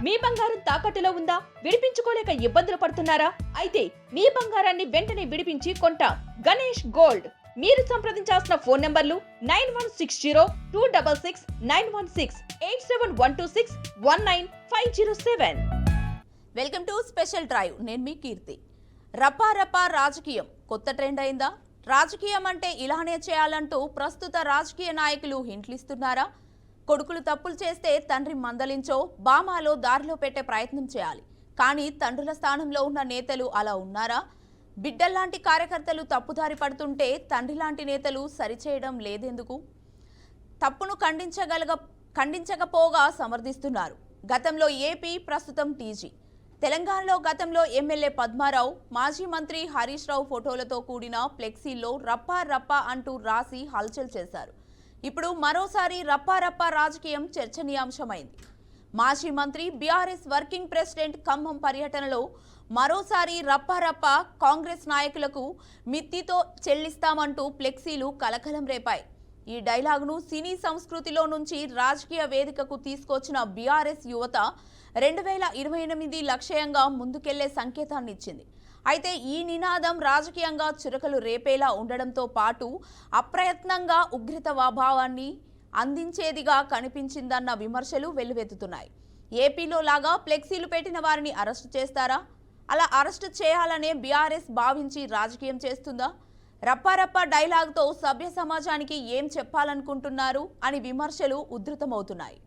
మీ బంగారం తాకట్టులో ఉందా? విడిపించుకోలేక ఇబ్బందులు పడుతున్నారా? అయితే మీ బంగారాన్ని వెంటనే విడిపించి కొంటాం. గణేష్ గోల్డ్. మీరు సంప్రదించాల్సిన ఫోన్ నంబర్లు 9160-266-916, 8712619507. Welcome to special drive. నేను మీ కీర్తి. రప్పా రాజకీయం కొత్త ట్రెండ్ అయిందా? రాజకీయం అంటే ఇలానే చేయాలంటూ ప్రస్తుత రాజకీయ నాయకులు హింట్లిస్తున్నారా? కొడుకులు తప్పులు చేస్తే తండ్రి మందలించో బామాలో దారిలో పెట్టే ప్రయత్నం చేయాలి. కానీ తండ్రుల స్థానంలో ఉన్న నేతలు అలా ఉన్నారా? బిడ్డల్లాంటి కార్యకర్తలు తప్పుదారి పడుతుంటే తండ్రి లాంటి నేతలు సరిచేయడం లేదెందుకు? తప్పును ఖండించకపోగా సమర్థిస్తున్నారు. గతంలో ఏపీ, ప్రస్తుతం టీజీ. తెలంగాణలో గతంలో ఎమ్మెల్యే పద్మారావు, మాజీ మంత్రి హరీష్ రావు ఫోటోలతో కూడిన ఫ్లెక్సీల్లో రప్పా అంటూ రాసి హల్చల్ చేశారు. ఇప్పుడు మరోసారి రప్పా రాజకీయం చర్చనీయాంశమైంది. మాజీ మంత్రి, బీఆర్ఎస్ వర్కింగ్ ప్రెసిడెంట్ ఖమ్మం పర్యటనలో మరోసారి రప్పా కాంగ్రెస్ నాయకులకు మిత్తితో చెల్లిస్తామంటూ ఫ్లెక్సీలు కలకలం రేపాయి. ఈ డైలాగును సినీ సంస్కృతిలో నుంచి రాజకీయ వేదికకు తీసుకొచ్చిన బీఆర్ఎస్ యువత 2028 లక్ష్యంగా ముందుకెళ్లే సంకేతాన్నిచ్చింది. అయితే ఈ నినాదం రాజకీయంగా చురకలు రేపేలా ఉండడంతో పాటు అప్రయత్నంగా ఉగ్రత భావాన్ని అందించేదిగా కనిపించిందన్న విమర్శలు వెల్లువెత్తుతున్నాయి. ఏపీలో లాగా ఫ్లెక్సీలు పెట్టిన వారిని అరెస్టు చేస్తారా? అలా అరెస్టు చేయాలనే బీఆర్ఎస్ భావించి రాజకీయం చేస్తుందా? రప్పా డైలాగ్తో సభ్య సమాజానికి ఏం చెప్పాలనుకుంటున్నారు అని విమర్శలు ఉధృతమవుతున్నాయి.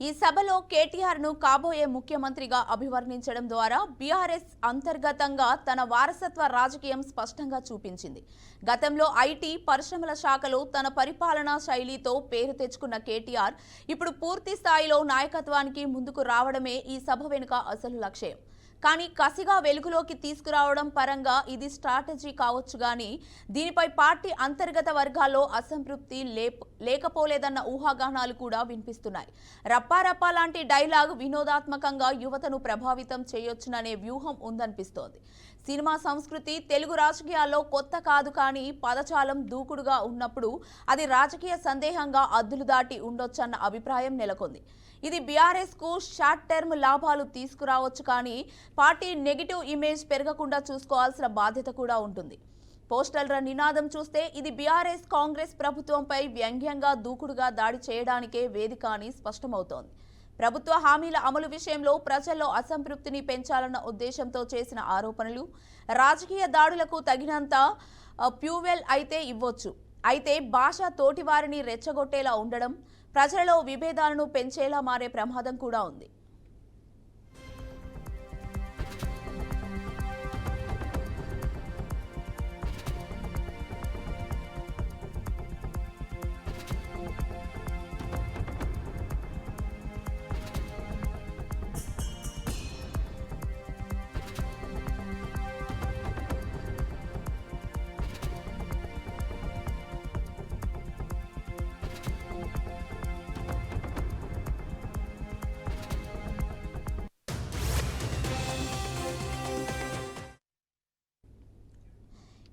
ఈ సభలో కేటీఆర్ను కాబోయే ముఖ్యమంత్రిగా అభివర్ణించడం ద్వారా బీఆర్ఎస్ అంతర్గతంగా తన వారసత్వ రాజకీయం స్పష్టంగా చూపించింది. గతంలో ఐటీ, పరిశ్రమల శాఖలో తన పరిపాలనా శైలితో పేరు తెచ్చుకున్న కేటీఆర్ ఇప్పుడు పూర్తి స్థాయిలో నాయకత్వానికి ముందుకు రావడమే ఈ సభ వెనుక అసలు లక్ష్యం. కానీ కసిగా వెలుగులోకి తీసుకురావడం పరంగా ఇది స్ట్రాటజీ కావచ్చు గానీ దీనిపై పార్టీ అంతర్గత వర్గాల్లో అసంతృప్తి లేకపోలేదన్న ఊహాగానాలు కూడా వినిపిస్తున్నాయి. రప్పా లాంటి డైలాగ్ వినోదాత్మకంగా యువతను ప్రభావితం చేయొచ్చుననే వ్యూహం ఉందనిపిస్తోంది. సినిమా సంస్కృతి తెలుగు రాజకీయాల్లో కొత్త కాదు, కానీ పదజాలం దూకుడుగా ఉన్నప్పుడు అది రాజకీయ సందేహంగా అద్దులు దాటి ఉండొచ్చన్న అభిప్రాయం నెలకొంది. ఇది బీఆర్ఎస్ కు షార్ట్ టర్మ్ లాభాలు తీసుకురావచ్చు, కానీ పార్టీ నెగిటివ్ ఇమేజ్ పెరగకుండా చూసుకోవాల్సిన బాధ్యత కూడా ఉంటుంది. పోస్టర్ల నినాదం చూస్తే ఇది బీఆర్ఎస్ కాంగ్రెస్ ప్రభుత్వంపై వ్యంగ్యంగా దూకుడుగా దాడి చేయడానికే వేదిక అని స్పష్టమవుతోంది. ప్రభుత్వ హామీల అమలు విషయంలో ప్రజల్లో అసంతృప్తిని పెంచాలన్న ఉద్దేశంతో చేసిన ఆరోపణలు రాజకీయ దాడులకు తగినంత ఫ్యూవెల్ అయితే ఇవ్వొచ్చు. అయితే భాష తోటివారిని రెచ్చగొట్టేలా ఉండడం, ప్రజలలో విభేదాలను పెంచేలా మారే ప్రమాదం కూడా ఉంది.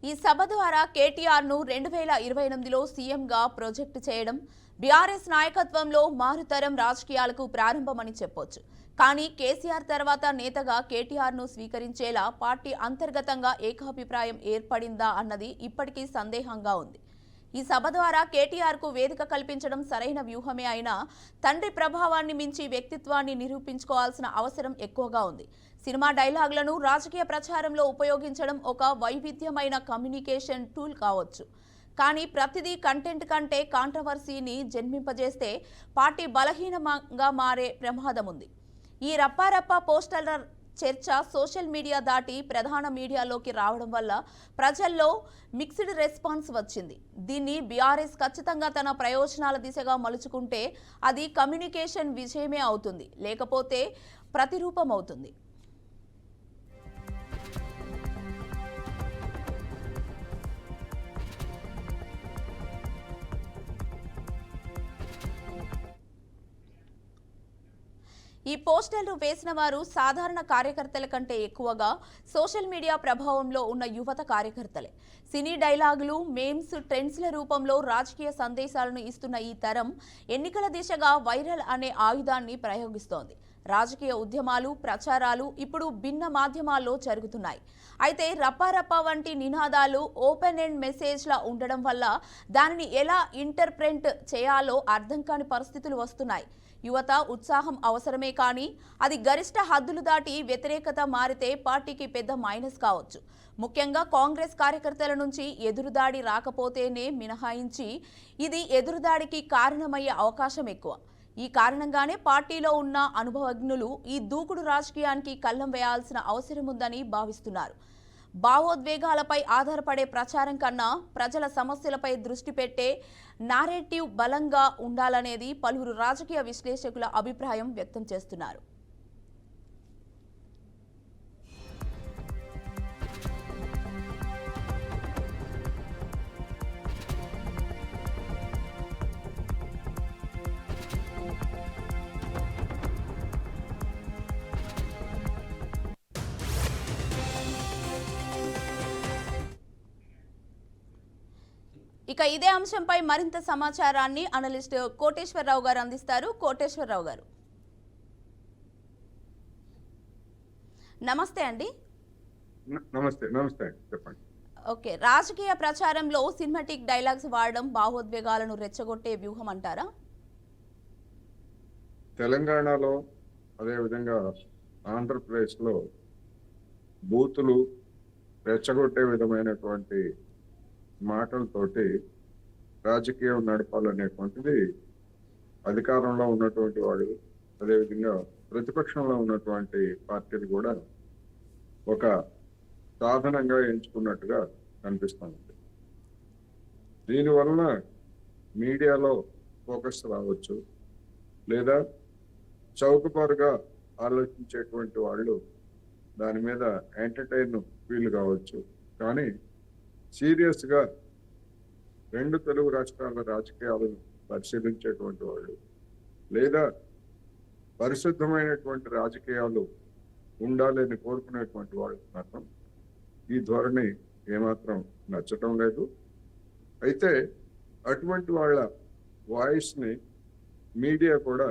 ఈ సభ ద్వారా కేటీఆర్ను 2028లో సీఎంగా ప్రాజెక్టు చేయడం బీఆర్ఎస్ నాయకత్వంలో మారుతరం రాజకీయాలకు ప్రారంభమని చెప్పొచ్చు. కానీ కేసీఆర్ తర్వాత నేతగా కేటీఆర్ను స్వీకరించేలా పార్టీ అంతర్గతంగా ఏకాభిప్రాయం ఏర్పడిందా అన్నది ఇప్పటికీ సందేహంగా ఉంది. ఈ సభ ద్వారా కేటీఆర్కు వేదిక కల్పించడం సరైన వ్యూహమే అయినా తండ్రి ప్రభావాన్ని మించి వ్యక్తిత్వాన్ని నిరూపించుకోవాల్సిన అవసరం ఎక్కువగా ఉంది. సినిమా డైలాగులను రాజకీయ ప్రచారంలో ఉపయోగించడం ఒక వైవిధ్యమైన కమ్యూనికేషన్ టూల్ కావచ్చు. కానీ ప్రతిదీ కంటెంట్ కంటే కాంట్రవర్సీని జన్మింపజేస్తే పార్టీ బలహీనంగా మారే ప్రమాదం ఉంది. ఈ రప్పా పోస్టర్ల చర్చ సోషల్ మీడియా దాటి ప్రధాన మీడియాలోకి రావడం వల్ల ప్రజల్లో మిక్స్డ్ రెస్పాన్స్ వచ్చింది. దీన్ని బీఆర్ఎస్ ఖచ్చితంగా తన ప్రయోజనాల దిశగా మలుచుకుంటే అది కమ్యూనికేషన్ విజయమే అవుతుంది, లేకపోతే ప్రతిరూపం అవుతుంది. ఈ పోస్టర్లు వేసిన వారు సాధారణ కార్యకర్తల కంటే ఎక్కువగా సోషల్ మీడియా ప్రభావంలో ఉన్న యువత కార్యకర్తలే. సినీ డైలాగులు, మేమ్స్, ట్రెండ్స్ల రూపంలో రాజకీయ సందేశాలను ఇస్తున్న ఈ తరం ఎన్నికల దిశగా వైరల్ అనే ఆయుధాన్ని ప్రయోగిస్తోంది. రాజకీయ ఉద్యమాలు, ప్రచారాలు ఇప్పుడు భిన్న మాధ్యమాల్లో జరుగుతున్నాయి. అయితే రప్పారప్ప వంటి నినాదాలు ఓపెన్ ఎండ్ మెసేజ్లా ఉండడం వల్ల దానిని ఎలా ఇంటర్ప్రెట్ చేయాలో అర్థం కాని పరిస్థితులు వస్తున్నాయి. యువత ఉత్సాహం అవసరమే, కానీ అది గరిష్ట హద్దులు దాటి వ్యతిరేకత మారితే పార్టీకి పెద్ద మైనస్ కావచ్చు. ముఖ్యంగా కాంగ్రెస్ కార్యకర్తల నుంచి ఎదురుదాడి రాకపోతేనే మినహాయించి ఇది ఎదురుదాడికి కారణమయ్యే అవకాశం ఎక్కువ. ఈ కారణంగానే పార్టీలో ఉన్న అనుభవజ్ఞులు ఈ దూకుడు రాజకీయానికి కళ్లం వేయాల్సిన అవసరం ఉందని భావిస్తున్నారు. భావోద్వేగాలపై ఆధారపడే ప్రచారం కన్నా ప్రజల సమస్యలపై దృష్టి పెట్టే నారేటివ్ బలంగా ఉండాలనేది పలువురు రాజకీయ విశ్లేషకుల అభిప్రాయం వ్యక్తం చేస్తున్నారు. ఇక ఇదే అంశంపై మరింత సమాచారాన్ని అనలిస్ట్ కోటేశ్వరరావు గారు అందిస్తారు. కోటేశ్వరరావు గారు, నమస్తే అండి. నమస్తే చెప్పండి. ఓకే, రాజకీయ ప్రచారంలో సినిమాటిక్ డైలాగ్స్ వాడడం భావోద్వేగాలను రెచ్చగొట్టే వ్యూహం అంటారా? తెలంగాణలో అదేవిధంగా ఆంధ్రప్రదేశ్లో బూతులు రెచ్చగొట్టే విధమైనటువంటి మాటలతోటి రాజకీయం నడపాలనేటువంటిది అధికారంలో ఉన్నటువంటి వాళ్ళు, అదేవిధంగా ప్రతిపక్షంలో ఉన్నటువంటి పార్టీలు కూడా ఒక సాధనంగా ఎంచుకున్నట్టుగా కనిపిస్తుంది. దీనివలన మీడియాలో ఫోకస్ రావచ్చు, లేదా చౌకబారుగా ఆలోచించేటువంటి వాళ్ళు దాని మీద ఎంటర్టైన్ ఫీల్ కావచ్చు. కానీ సీరియస్గా రెండు తెలుగు రాష్ట్రాల రాజకీయాలను పరిశీలించేటువంటి వాళ్ళు, లేదా పరిశుద్ధమైనటువంటి రాజకీయాలు ఉండాలని కోరుకునేటువంటి వాళ్ళు మాత్రం ఈ ధోరణి ఏమాత్రం నచ్చటం లేదు. అయితే అటువంటి వాళ్ళ వాయిస్ని మీడియా కూడా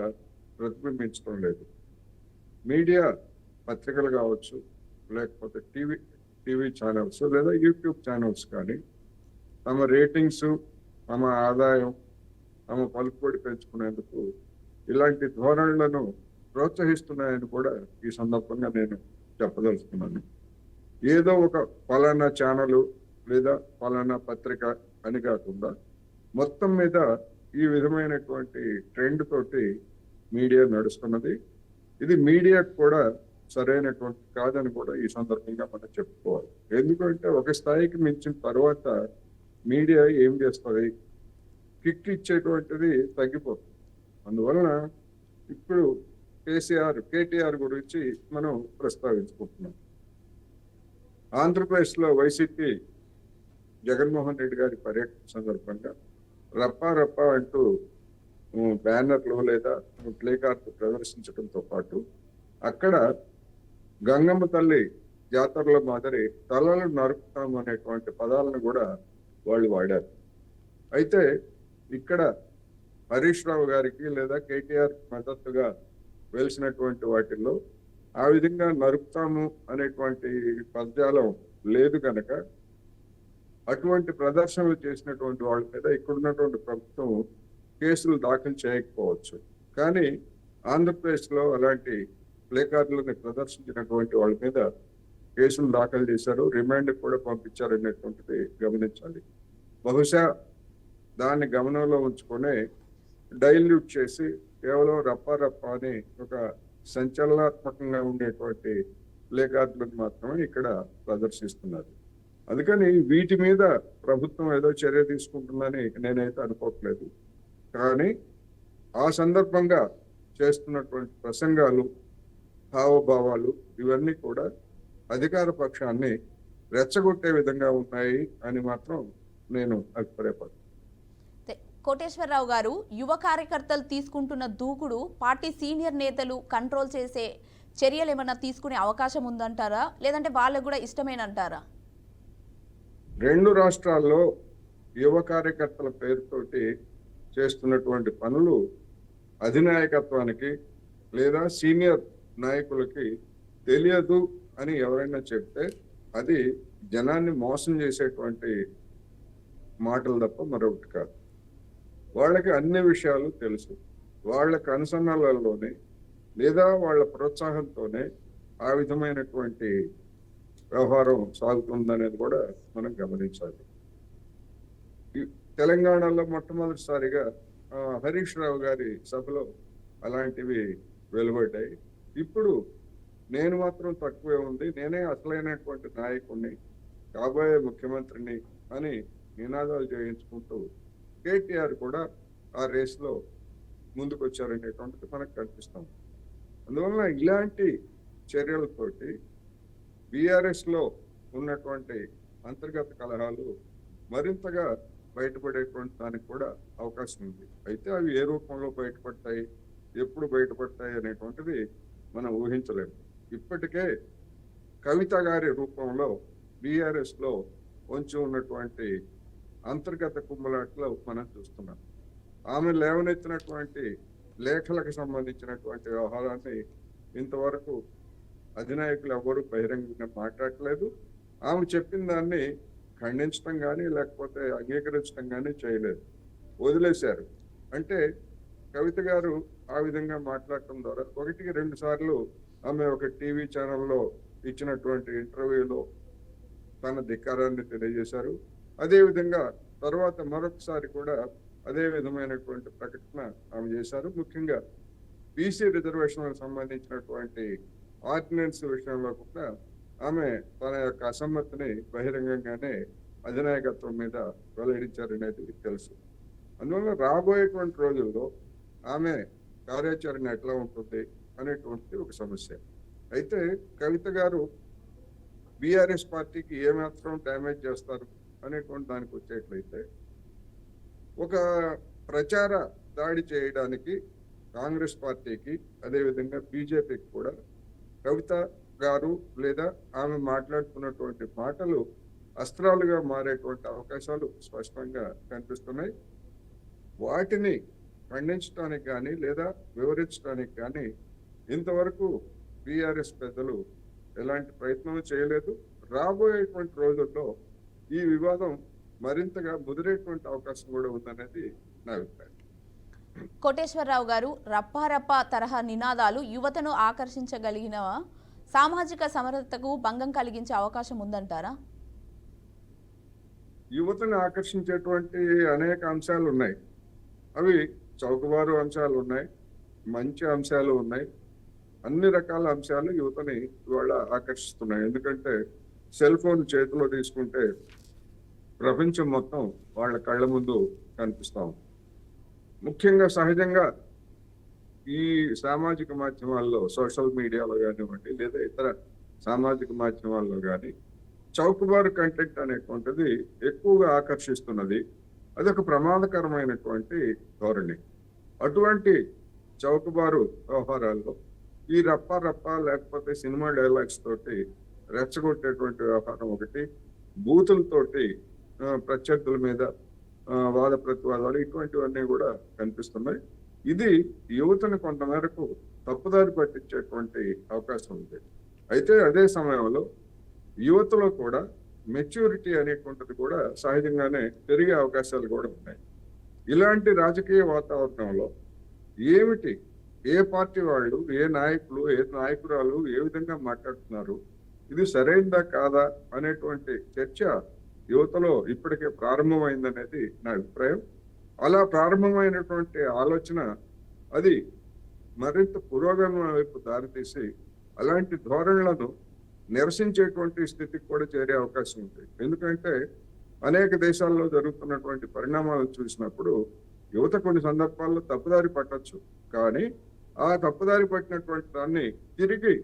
ప్రతిబింబించడం లేదు. మీడియా పత్రికలు కావచ్చు, లేకపోతే టీవీ ఛానల్స్ లేదా యూట్యూబ్ ఛానల్స్ కానీ తమ రేటింగ్స్, తమ ఆదాయం, తమ పలుకుబడి పెంచుకునేందుకు ఇలాంటి ధోరణులను ప్రోత్సహిస్తున్నాయని కూడా ఈ సందర్భంగా నేను చెప్పదలుచుకున్నాను. ఏదో ఒక పలానా ఛానల్ లేదా పలానా పత్రిక అని కాకుండా మొత్తం మీద ఈ విధమైనటువంటి ట్రెండ్ తోటి మీడియా నడుస్తున్నది. ఇది మీడియాకు కూడా సరైనటువంటి కాదని కూడా ఈ సందర్భంగా మనం చెప్పుకోవాలి. ఎందుకంటే ఒక స్థాయికి మించిన తర్వాత మీడియా ఏం చేస్తుంది, కిక్ ఇచ్చేటువంటిది తగ్గిపోతుంది. అందువలన ఇప్పుడు కేటీఆర్ గురించి మనం ప్రస్తావించుకుంటున్నాం. ఆంధ్రప్రదేశ్లో వైసీపీ జగన్మోహన్ రెడ్డి గారి పర్యటన సందర్భంగా రప్ప అంటూ బ్యానర్లు లేదా ప్లే కార్డు ప్రదర్శించడంతో పాటు అక్కడ గంగమ్మ తల్లి జాతరలో మాదిరి తలలు నరుకుతాం అనేటువంటి పదాలను కూడా వాళ్ళు వాడారు. అయితే ఇక్కడ హరీష్ రావు గారికి లేదా కేటీఆర్ మద్దతుగా వెలిసినటువంటి వాటిల్లో ఆ విధంగా నరుకుతాము అనేటువంటి పదజాలం లేదు కనుక అటువంటి ప్రదర్శనలు చేసినటువంటి వాళ్ళ మీద ఇక్కడున్నటువంటి ప్రభుత్వం కేసులు దాఖలు చేయకపోవచ్చు. కానీ ఆంధ్రప్రదేశ్లో అలాంటి ప్లే కార్డులను ప్రదర్శించినటువంటి వాళ్ళ మీద కేసులు దాఖలు చేశారు, రిమాండ్ కూడా పంపించారు అనేటువంటిది గమనించాలి. బహుశా దాన్ని గమనంలో ఉంచుకొని డైల్యూట్ చేసి కేవలం రప్ప అని ఒక సంచలనాత్మకంగా ఉండేటువంటి ప్లే కార్డులను మాత్రమే ఇక్కడ ప్రదర్శిస్తున్నారు. అందుకని వీటి మీద ప్రభుత్వం ఏదో చర్య తీసుకుంటుందని నేనైతే అనుకోవట్లేదు. కానీ ఆ సందర్భంగా చేస్తున్నటువంటి ప్రసంగాలు, హావభావాలు ఇవన్నీ కూడా అధికార పక్షాన్ని రెచ్చగొట్టే విధంగా ఉన్నాయి అని మాత్రం నేను అభిప్రాయపడుతున్నాను. కోటేశ్వరరావు గారు, యువ కార్యకర్తలు తీసుకుంటున్న దూకుడు పార్టీ సీనియర్ నేతలు కంట్రోల్ చేసే చర్యలు ఏమైనా తీసుకునే అవకాశం ఉందంటారా, లేదంటే వాళ్ళకు కూడా ఇష్టమేనంటారా? 2 రాష్ట్రాల్లో యువ కార్యకర్తల పేరుతోటి చేస్తున్నటువంటి పనులు అధినాయకత్వానికి లేదా సీనియర్ నాయకులకి తెలియదు అని ఎవరైనా చెప్తే అది జనాన్ని మోసం చేసేటువంటి మాటలు తప్ప మరొకటి కాదు. వాళ్ళకి అన్ని విషయాలు తెలుసు. వాళ్ళ కనుసన్నలలోనే లేదా వాళ్ళ ప్రోత్సాహంతోనే ఆ విధమైనటువంటి వ్యవహారం సాగుతుందనేది కూడా మనం గమనించాలి. తెలంగాణలో మొట్టమొదటిసారిగా హరీష్ రావు గారి సభలో అలాంటివి వెలువడ్డాయి. ఇప్పుడు నేను మాత్రం తక్కువే ఉంది, నేనే అసలైనటువంటి నాయకుడిని, కాబోయే ముఖ్యమంత్రిని అని నినాదాలు చేయించుకుంటూ కేటీఆర్ కూడా ఆ రేస్లో ముందుకు వచ్చారనేటువంటిది మనకు కనిపిస్తాం. అందువలన ఇలాంటి చర్యలతోటి బీఆర్ఎస్లో ఉన్నటువంటి అంతర్గత కలహాలు మరింతగా బయటపడేటువంటి దానికి కూడా అవకాశం ఉంది. అయితే అవి ఏ రూపంలో బయటపడతాయి, ఎప్పుడు బయటపడతాయి అనేటువంటిది మనం ఊహించలేము. ఇప్పటికే కవిత గారి రూపంలో బీఆర్ఎస్లో పొంచి ఉన్నటువంటి అంతర్గత కుమ్మలాట్లో మనం చూస్తున్నాం. ఆమె లేవనెత్తినటువంటి లేఖలకు సంబంధించినటువంటి వ్యవహారాన్ని ఇంతవరకు అధినాయకులు ఎవరు బహిరంగంగా మాట్లాడలేదు. ఆమె చెప్పిన దాన్ని ఖండించడం కానీ లేకపోతే అంగీకరించడం కానీ చేయలేదు, వదిలేశారు. అంటే కవిత గారు ఆ విధంగా మాట్లాడటం ద్వారా 1-2 సార్లు ఆమె ఒక టీవీ ఛానల్లో ఇచ్చినటువంటి ఇంటర్వ్యూలో తన ధిక్కారాన్ని తెలియజేశారు. అదేవిధంగా తర్వాత మరొకసారి కూడా అదే విధమైనటువంటి ప్రకటన ఆమె చేశారు. ముఖ్యంగా బీసీ రిజర్వేషన్లకు సంబంధించినటువంటి ఆర్డినెన్స్ విషయంలో కూడా ఆమె తన యొక్క అసమ్మతిని బహిరంగంగానే అధినాయకత్వం మీద వెల్లడించారనేది తెలుసు. అందువల్ల రాబోయేటువంటి రోజుల్లో ఆమె కార్యాచరణ ఎట్లా ఉంటుంది అనేటువంటిది ఒక సమస్య. అయితే కవిత గారు బీఆర్ఎస్ పార్టీకి ఏమాత్రం డ్యామేజ్ చేస్తారు అనేటువంటి దానికి వచ్చేట్లయితే, ఒక ప్రచార దాడి చేయడానికి కాంగ్రెస్ పార్టీకి అదేవిధంగా బీజేపీకి కూడా కవిత గారు లేదా ఆమె మాట్లాడుతున్నటువంటి మాటలు అస్త్రాలుగా మారేటువంటి అవకాశాలు స్పష్టంగా కనిపిస్తున్నాయి. వాటిని ఖండించడానికి కానీ లేదా వివరించడానికి కానీ ఇంతవరకు బీఆర్ఎస్ పెద్దలు ఎలాంటి ప్రయత్నం చేయలేదు. రాబోయేటువంటి రోజుల్లో ఈ వివాదం మరింతగా ముదిరేటువంటి అవకాశం కూడా ఉందనేది నా అభిప్రాయం. కోటేశ్వరరావు గారు, రప్పారప్ప తరహా నినాదాలు యువతను ఆకర్షించగలిగిన సామాజిక సమరతకు భంగం కలిగించే అవకాశం ఉందంటారా? యువతను ఆకర్షించేటువంటి అనేక అంశాలు ఉన్నాయి. అవి చౌకబారు అంశాలు ఉన్నాయి, మంచి అంశాలు ఉన్నాయి. అన్ని రకాల అంశాలు యువతని ఇవాళ ఆకర్షిస్తున్నాయి. ఎందుకంటే సెల్ ఫోన్ చేతిలో తీసుకుంటే ప్రపంచం మొత్తం వాళ్ళ కళ్ళ ముందు కనిపిస్తాం. ముఖ్యంగా సహజంగా ఈ సామాజిక మాధ్యమాల్లో, సోషల్ మీడియాలో కానివ్వండి లేదా ఇతర సామాజిక మాధ్యమాల్లో కానీ చౌకబారు కంటెంట్ అనేటువంటిది ఎక్కువగా ఆకర్షిస్తున్నది. అది ఒక ప్రమాదకరమైనటువంటి ధోరణి. అటువంటి చౌకబారు వ్యవహారాల్లో ఈ రప్ప లేకపోతే సినిమా డైలాగ్స్ తోటి రెచ్చగొట్టేటువంటి వ్యవహారం ఒకటి, బూతులతోటి ప్రత్యర్థుల మీద వాద ప్రతివాదాలు ఇటువంటివన్నీ కూడా కనిపిస్తున్నాయి. ఇది యువతను కొంతమేరకు తప్పుదారి పట్టించేటువంటి అవకాశం ఉంది. అయితే అదే సమయంలో యువతలో కూడా మెచ్యూరిటీ అనేటువంటిది కూడా సహజంగానే పెరిగే అవకాశాలు కూడా ఉన్నాయి. ఇలాంటి రాజకీయ వాతావరణంలో ఏమిటి, ఏ పార్టీ వాళ్ళు, ఏ నాయకులు, ఏ నాయకురాలు ఏ విధంగా మాట్లాడుతున్నారు, ఇది సరైనదా కాదా అనేటువంటి చర్చ యువతలో ఇప్పటికే ప్రారంభమైందనేది నా అభిప్రాయం. అలా ప్రారంభమైనటువంటి ఆలోచన అది మరింత పురోగమనం వైపు దారితీసి అలాంటి ధోరణులను నిరసించేటువంటి స్థితికి కూడా చేరే అవకాశం ఉంది. ఎందుకంటే అనేక దేశాల్లో జరుగుతున్నటువంటి పరిణామాలను చూసినప్పుడు యువత కొన్ని సందర్భాల్లో తప్పుదారి పట్టొచ్చు. కానీ ఆ తప్పుదారి పట్టినటువంటి దాన్ని తిరిగి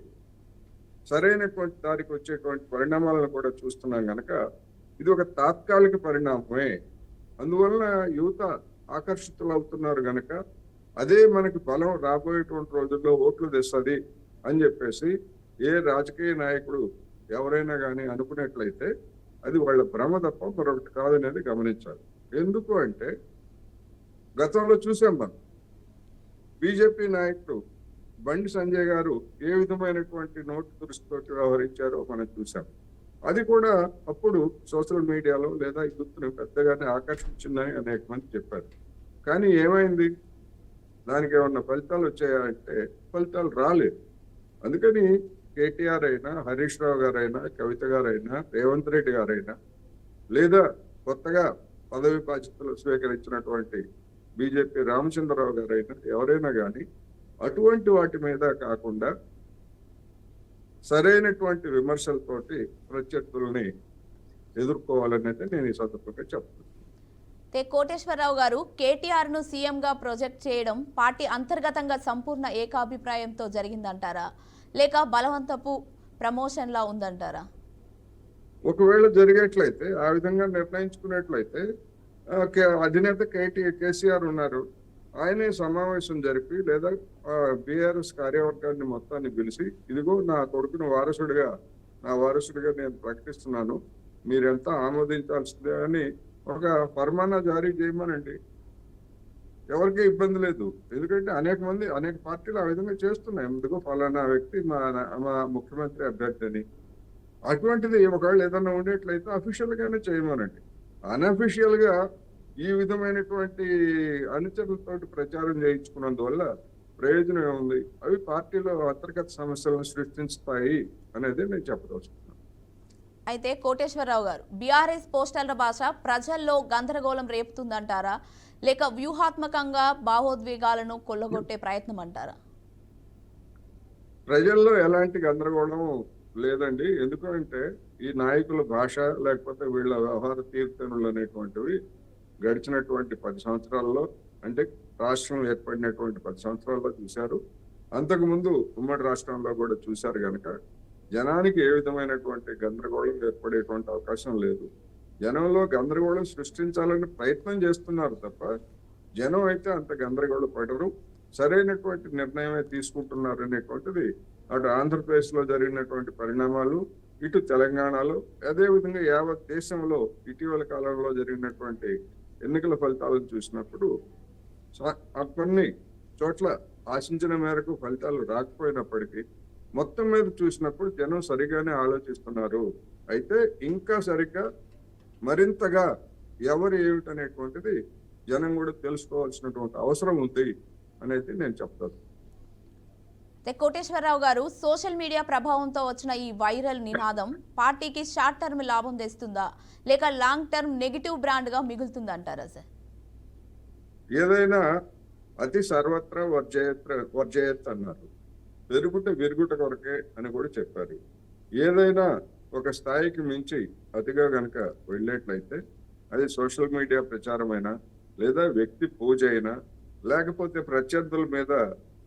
సరైనటువంటి దారికి వచ్చేటువంటి పరిణామాలను కూడా చూస్తున్నాం గనక ఇది ఒక తాత్కాలిక పరిణామమే. అందువలన యువత ఆకర్షితులవుతున్నారు గనక అదే మనకి బలం రాబోయేటువంటి రోజుల్లో ఓట్లు తెస్తుంది అని చెప్పేసి ఏ రాజకీయ నాయకుడు ఎవరైనా కానీ అనుకున్నట్లయితే అది వాళ్ళ భ్రమ తప్ప మరొకటి కాదనేది గమనించాలి. ఎందుకు అంటే గతంలో చూసాం మనం బీజేపీ నాయకుడు బండి సంజయ్ గారు ఏ విధమైనటువంటి నోటు దురుస్తుతోటి వ్యవహరించారో మనం చూసాం. అది కూడా అప్పుడు సోషల్ మీడియాలో లేదా యూత్ని పెద్దగానే ఆకర్షించిందని అనేక మంది చెప్పారు. కానీ ఏమైంది? దానికి ఏమన్నా ఫలితాలు వచ్చాయా అంటే ఫలితాలు రాలేదు. అందుకని కేటీఆర్ అయినా, హరీష్ రావు గారైనా, కవిత గారైనా, రేవంత్ రెడ్డి గారైనా, లేదా కొత్తగా పదవి బాధ్యతలు స్వీకరించినటువంటి బీజేపీ రామచంద్రరావు గారైనా ఎవరైనా కానీ అటువంటి వాటి మీద కాకుండా సరైనటువంటి విమర్శలతోటి ప్రత్యర్థుల్ని ఎదుర్కోవాలనేది నేను ఈ సందర్భంగా చెప్తున్నాను. కోటేశ్వరరావు గారు, కేటీఆర్ ను సీఎం గా ప్రొజెక్ట్ చేయడం పార్టీ అంతర్గతంగా సంపూర్ణ ఏకాభిప్రాయంతో జరిగిందంటారా, లేక బలవంతపు ప్రమోషన్ లా ఉందంటారా? ఒకవేళ జరిగేట్లయితే, ఆ విధంగా నిర్ణయించుకున్నట్లయితే అధినేత కేసీఆర్ ఉన్నారు, ఆయనే సమావేశం జరిపి లేదా బీఆర్ఎస్ కార్యవర్గాన్ని మొత్తాన్ని పిలిచి ఇదిగో నా కొడుకును నా వారసుడిగా నేను ప్రకటిస్తున్నాను, మీరెంతా ఆమోదించాల్సిందే అని ఒక ఫర్మానా జారీ చేయమనండి. ఎవరికీ ఇబ్బంది లేదు. ఎందుకంటే అనేక పార్టీలు ఆ విధంగా చేస్తున్నాయి. ఎందుకో ఫలానా వ్యక్తి మా ముఖ్యమంత్రి అభ్యర్థి అని. అటువంటిది ఒకవేళ ఏదన్నా ఉండేట్లయితే అఫీషియల్ గానే చేయమనండి. అన్అఫీషియల్ గా ఈ విధమైనటువంటి అనుచరులతో ప్రచారం చేయించుకున్నందువల్ల ప్రయోజనం ఏముంది? అవి పార్టీలో అంతర్గత సమస్యలను సృష్టిస్తాయి అనేది నేను చెప్పదలుచుకున్నాను. అయితే కోటేశ్వరరావు గారు, బీఆర్ఎస్ పోస్టర్ల భాష ప్రజల్లో గందరగోళం రేపుతుందంటారా, లేక వ్యూహాత్మకంగా భావోద్వేగాలను కొల్లగొట్టే ప్రయత్నం అంటారా? ప్రజల్లో ఎలాంటి గందరగోళం లేదండి. ఎందుకంటే ఈ నాయకుల భాష లేకపోతే వీళ్ళ వ్యవహార తీర్థనులు అనేటువంటివి గడిచినటువంటి 10 సంవత్సరాల్లో, అంటే రాష్ట్రం ఏర్పడినటువంటి 10 సంవత్సరాల్లో చూశారు. అంతకుముందు ఉమ్మడి రాష్ట్రంలో కూడా చూశారు కనుక జనానికి ఏ విధమైనటువంటి గందరగోళం ఏర్పడేటువంటి అవకాశం లేదు. జనంలో గందరగోళం సృష్టించాలని ప్రయత్నం చేస్తున్నారు తప్ప జనం అయితే అంత గందరగోళం పడరు, సరైనటువంటి నిర్ణయమే తీసుకుంటున్నారు అనేటువంటిది అటు ఆంధ్రప్రదేశ్లో జరిగినటువంటి పరిణామాలు, ఇటు తెలంగాణలో, అదేవిధంగా యావత్ దేశంలో ఇటీవల కాలంలో జరిగినటువంటి ఎన్నికల ఫలితాలను చూసినప్పుడు కొన్ని చోట్ల ఆశించిన మేరకు ఫలితాలు రాకపోయినప్పటికీ మొత్తం మీద చూసినప్పుడు జనం సరిగానే ఆలోచిస్తున్నారు. అయితే ఇంకా సరిగ్గా మరింతగా ఎవరు ఏమిటనేటువంటిది జనం కూడా తెలుసుకోవాల్సినటువంటి అవసరం ఉంది అనేది నేను చెప్తాను. కోటేశ్వరరావు గారు, సోషల్ మీడియా ప్రభావంతో వచ్చిన ఈ వైరల్ నినాదం పార్టీకి షార్ట్ టర్మ్ లాభం తెస్తుందా, లేక లాంగ్ టర్మ్ నెగిటివ్ బ్రాండ్ గా మిగులుతుందంటారా సార్? ఏదైనా అతి సర్వత్రా వర్జయత్ అన్నారు. పెరుగుట విరుగుట కొరకే అని కూడా చెప్పారు. ఏదైనా ఒక స్థాయికి మించి అతిగా గనక వెళ్ళేట్లయితే అది సోషల్ మీడియా ప్రచారమైనా, లేదా వ్యక్తి పూజ అయినా, లేకపోతే ప్రత్యర్థుల మీద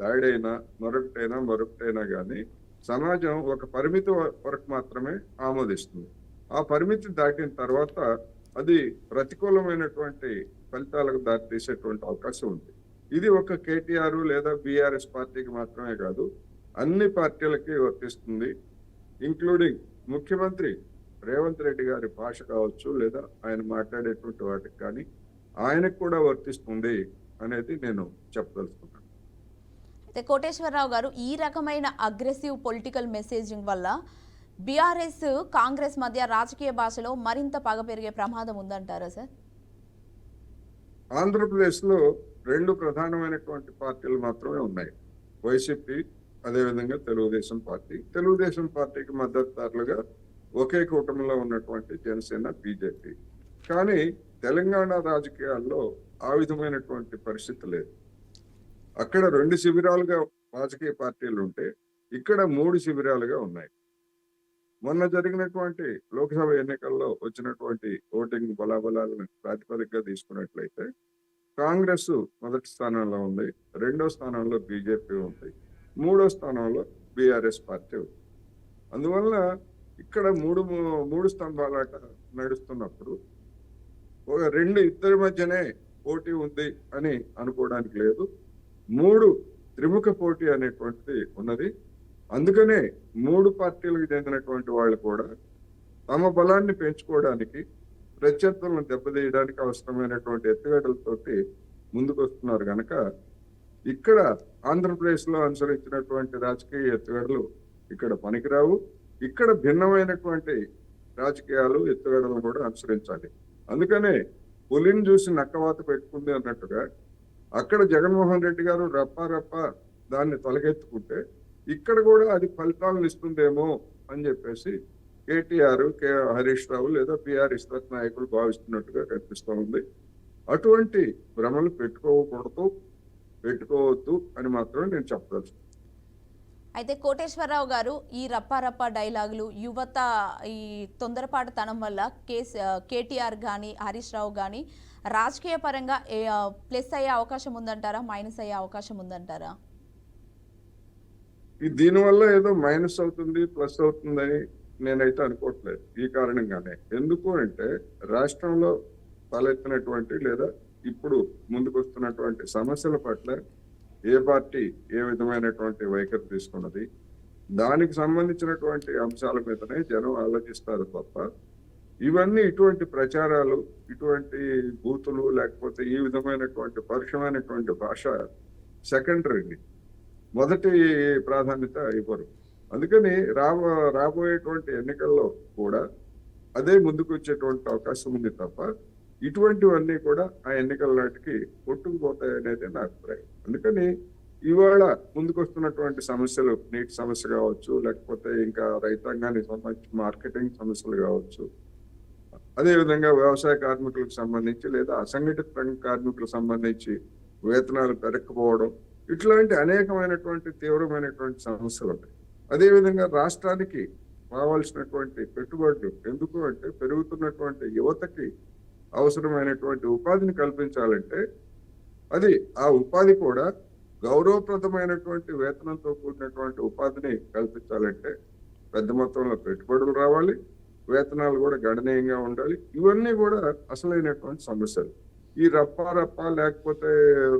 దాడైనా, మరొకటైనా కానీ సమాజం ఒక పరిమితి వరకు మాత్రమే ఆమోదిస్తుంది. ఆ పరిమితి దాటిన తర్వాత అది ప్రతికూలమైనటువంటి ఫలితాలకు దారితీసేటువంటి అవకాశం ఉంది. ఇది ఒక కేటీఆర్ లేదా బీఆర్ఎస్ పార్టీకి మాత్రమే కాదు, అన్ని పార్టీలకి వర్తిస్తుంది. ఇంక్లూడింగ్ ముఖ్యమంత్రి రేవంత్ రెడ్డి గారి భాష కావచ్చు, లేదా ఆయన మాట్లాడేటువంటి వాటికి కానీ ఆయనకు కూడా వర్తిస్తుంది అనేది నేను చెప్పదలుచుకున్నాను. కోటేశ్వరరావు గారు, ఈ రకమైన అగ్రెసివ్ పొలిటికల్ మెసేజింగ్ వల్ల బీఆర్ఎస్ కాంగ్రెస్ మధ్య రాజకీయ భాషలో మరింత పగ పెరిగే ప్రమాదం ఉందంటారా సార్? ఆంధ్రప్రదేశ్లో 2 ప్రధానమైనటువంటి పార్టీలు మాత్రమే ఉన్నాయి, వైసీపీ, అదేవిధంగా తెలుగుదేశం పార్టీ. తెలుగుదేశం పార్టీకి మద్దతుదారులుగా ఒకే కూటమిలో ఉన్నటువంటి జనసేన, బీజేపీ. కానీ తెలంగాణ రాజకీయాల్లో ఆ విధమైనటువంటి పరిస్థితి లేదు. అక్కడ 2 శిబిరాలుగా రాజకీయ పార్టీలు ఉంటే ఇక్కడ 3 శిబిరాలుగా ఉన్నాయి. మొన్న జరిగినటువంటి లోక్సభ ఎన్నికల్లో వచ్చినటువంటి ఓటింగ్ బలాబలాలను ప్రాతిపదికగా తీసుకున్నట్లయితే కాంగ్రెస్ మొదటి స్థానంలో ఉంది, రెండో స్థానంలో బీజేపీ ఉంది, మూడో స్థానంలో బీఆర్ఎస్ పార్టీ ఉంది. అందువల్ల ఇక్కడ మూడు స్తంభాలాట నడుస్తున్నప్పుడు ఇద్దరి మధ్యనే పోటీ ఉంది అని అనుకోవడానికి లేదు. త్రిముఖ పోటీ అనేటువంటిది ఉన్నది. అందుకనే మూడు పార్టీలకు చెందినటువంటి వాళ్ళు కూడా తమ బలాన్ని పెంచుకోవడానికి, ప్రత్యర్థులను దెబ్బతీయడానికి అవసరమైనటువంటి ఎత్తుగడలతోటి ముందుకు వస్తున్నారు కనుక ఇక్కడ ఆంధ్రప్రదేశ్ లో అనుసరించినటువంటి రాజకీయ ఎత్తుగడలు ఇక్కడ పనికిరావు. ఇక్కడ భిన్నమైనటువంటి రాజకీయాలు ఎత్తుగడలను కూడా అనుసరించాలి. అందుకనే పులిని చూసి నక్కవాత పెట్టుకుంది అన్నట్టుగా అక్కడ జగన్మోహన్ రెడ్డి గారు రప్ప దాన్ని తొలగెత్తుకుంటే ఇక్కడ కూడా అది ఫలితాలను ఇస్తుందేమో అని చెప్పేసి కేటీఆర్, హరీష్ రావు లేదా పిఆర్ ఇస్రత్ నాయకులు భావిస్తున్నట్టుగా కనిపిస్తూ ఉంది. అటువంటి భ్రమలు పెట్టుకోవద్దు అని మాత్రం నేను చెప్పదలుచు. అయితే కోటేశ్వరరావు గారు, ఈ రప్ప డైలాగులు యువత ఈ తొందరపాటుతనం వల్ల కేటీఆర్ కానీ హరీష్ రావు కానీ రాజకీయ పరంగా ప్లస్ అయ్యే అవకాశం ఉందంటారా, మైనస్ అయ్యే అవకాశం ఉందంటారా? దీనివల్ల ఏదో మైనస్ అవుతుంది ప్లస్ అవుతుందని నేనైతే అనుకోవట్లేదు. ఈ కారణంగానే, ఎందుకు అంటే రాష్ట్రంలో తలెత్తినటువంటి లేదా ఇప్పుడు ముందుకు వస్తున్నటువంటి సమస్యల పట్ల ఏ పార్టీ ఏ విధమైనటువంటి వైఖరి తీసుకున్నది, దానికి సంబంధించినటువంటి అంశాల మీదనే జనం ఆలోచిస్తారు తప్ప ఇవన్నీ ఇటువంటి ప్రచారాలు, ఇటువంటి బూతులు, లేకపోతే ఈ విధమైనటువంటి పరుషమైనటువంటి భాష సెకండరీ, మొదటి ప్రాధాన్యత ఇవ్వరు. అందుకని రాబోయేటువంటి ఎన్నికల్లో కూడా అదే ముందుకు వచ్చేటువంటి అవకాశం ఉంది తప్ప ఇటువంటివన్నీ కూడా ఆ ఎన్నికల నాటికి కొట్టుకుపోతాయి అనేది నా అభిప్రాయం. అందుకని ఇవాళ ముందుకు వస్తున్నటువంటి సమస్యలు, నీటి సమస్య కావచ్చు, లేకపోతే ఇంకా రైతాంగానికి సంబంధించి మార్కెటింగ్ సమస్యలు కావచ్చు, అదేవిధంగా వ్యవసాయ కార్మికులకు సంబంధించి లేదా అసంఘటిత రంగ కార్మికులకు సంబంధించి వేతనాలు పెరగకపోవడం, ఇట్లాంటి అనేకమైనటువంటి తీవ్రమైనటువంటి సమస్యలు ఉన్నాయి. అదేవిధంగా రాష్ట్రానికి కావాల్సినటువంటి పెట్టుబడులు, ఎందుకు అంటే పెరుగుతున్నటువంటి యువతకి అవసరమైనటువంటి ఉపాధిని కల్పించాలంటే అది ఆ ఉపాధి కూడా గౌరవప్రదమైనటువంటి వేతనంతో కూడినటువంటి ఉపాధిని కల్పించాలంటే పెద్ద మొత్తంలో పెట్టుబడులు రావాలి, వేతనాలు కూడా గణనీయంగా ఉండాలి. ఇవన్నీ కూడా అసలైనటువంటి సమస్యలు. ఈ రప్ప లేకపోతే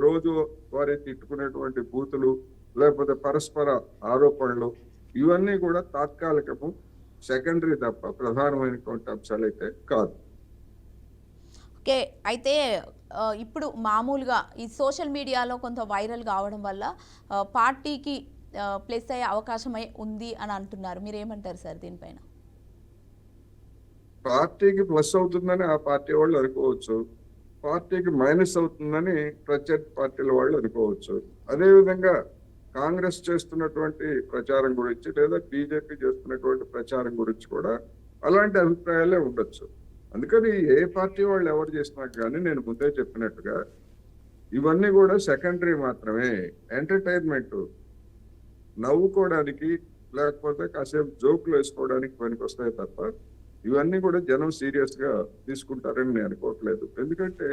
రోజు వారి తిట్టుకునేటువంటి బూతులు, లేకపోతే పరస్పర ఆరోపణలు, ఇవన్నీ కూడా తాత్కాలికము, సెకండరీ తప్ప ప్రధానమైనటువంటి అంశాలు అయితే కాదు. ఓకే, అయితే ఇప్పుడు మామూలుగా ఈ సోషల్ మీడియాలో కొంత వైరల్ కావడం వల్ల పార్టీకి ప్లస్ అయ్యే అవకాశం ఉంది అని అంటున్నారు. మీరేమంటారు సార్ దీనిపైన? పార్టీకి ప్లస్ అవుతుందని ఆ పార్టీ వాళ్ళు అనుకోవచ్చు, పార్టీకి మైనస్ అవుతుందని ప్రత్యర్థి పార్టీల వాళ్ళు అనుకోవచ్చు. అదేవిధంగా కాంగ్రెస్ చేస్తున్నటువంటి ప్రచారం గురించి లేదా బీజేపీ చేస్తున్నటువంటి ప్రచారం గురించి కూడా అలాంటి అభిప్రాయాలే ఉండొచ్చు. అందుకని ఏ పార్టీ వాళ్ళు ఎవరు చేసినా కానీ నేను ముందే చెప్పినట్టుగా ఇవన్నీ కూడా సెకండరీ మాత్రమే, ఎంటర్టైన్మెంట్, నవ్వుకోవడానికి లేకపోతే కాసేపు జోకులు వేసుకోవడానికి పనికొస్తాయి తప్ప ఇవన్నీ కూడా జనం సీరియస్ గా తీసుకుంటారని నేను అనుకోవట్లేదు. ఎందుకంటే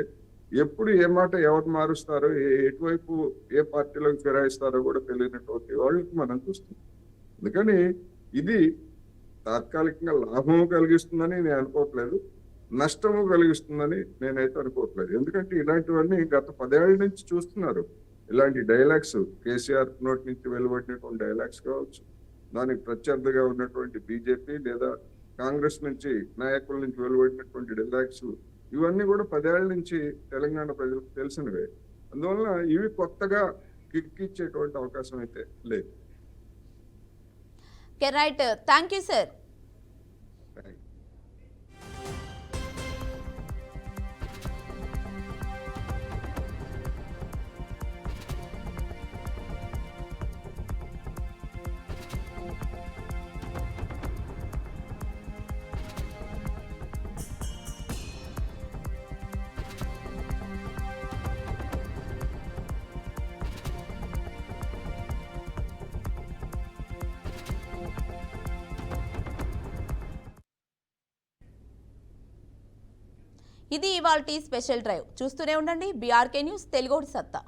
ఎప్పుడు ఏ మాట ఎవరు మారుస్తారో, ఎటువైపు ఏ పార్టీలోకి ఫిరాయిస్తారో కూడా తెలియనటువంటి వాళ్ళకి మనం చూస్తాం. అందుకని ఇది తాత్కాలికంగా లాభము కలిగిస్తుందని నేను అనుకోవట్లేదు, నష్టము కలిగిస్తుందని నేనైతే అనుకోవట్లేదు. ఎందుకంటే ఇలాంటివన్నీ గత 10 ఏళ్ల నుంచి చూస్తున్నారు. ఇలాంటి డైలాగ్స్, కేసీఆర్ నోటి నుంచి వెలువడినటువంటి డైలాగ్స్ కావచ్చు, దానికి ప్రత్యర్థిగా ఉన్నటువంటి బీజేపీ లేదా కాంగ్రెస్ నుంచి నాయకుల నుంచి వెలువడినటువంటి డైలాగ్స్, ఇవన్నీ కూడా 10 ఏళ్ల నుంచి తెలంగాణ ప్రజలకు తెలిసినవే. అందువల్ల ఇవి కొత్తగా కిక్కిచ్చేటువంటి అవకాశం అయితే లేదు. Right, thank you sir. ఇది ఇవాల్టి స్పెషల్ డ్రైవ్. చూస్తూనే ఉండండి బీఆర్కే న్యూస్ తెలుగోడి సత్తా.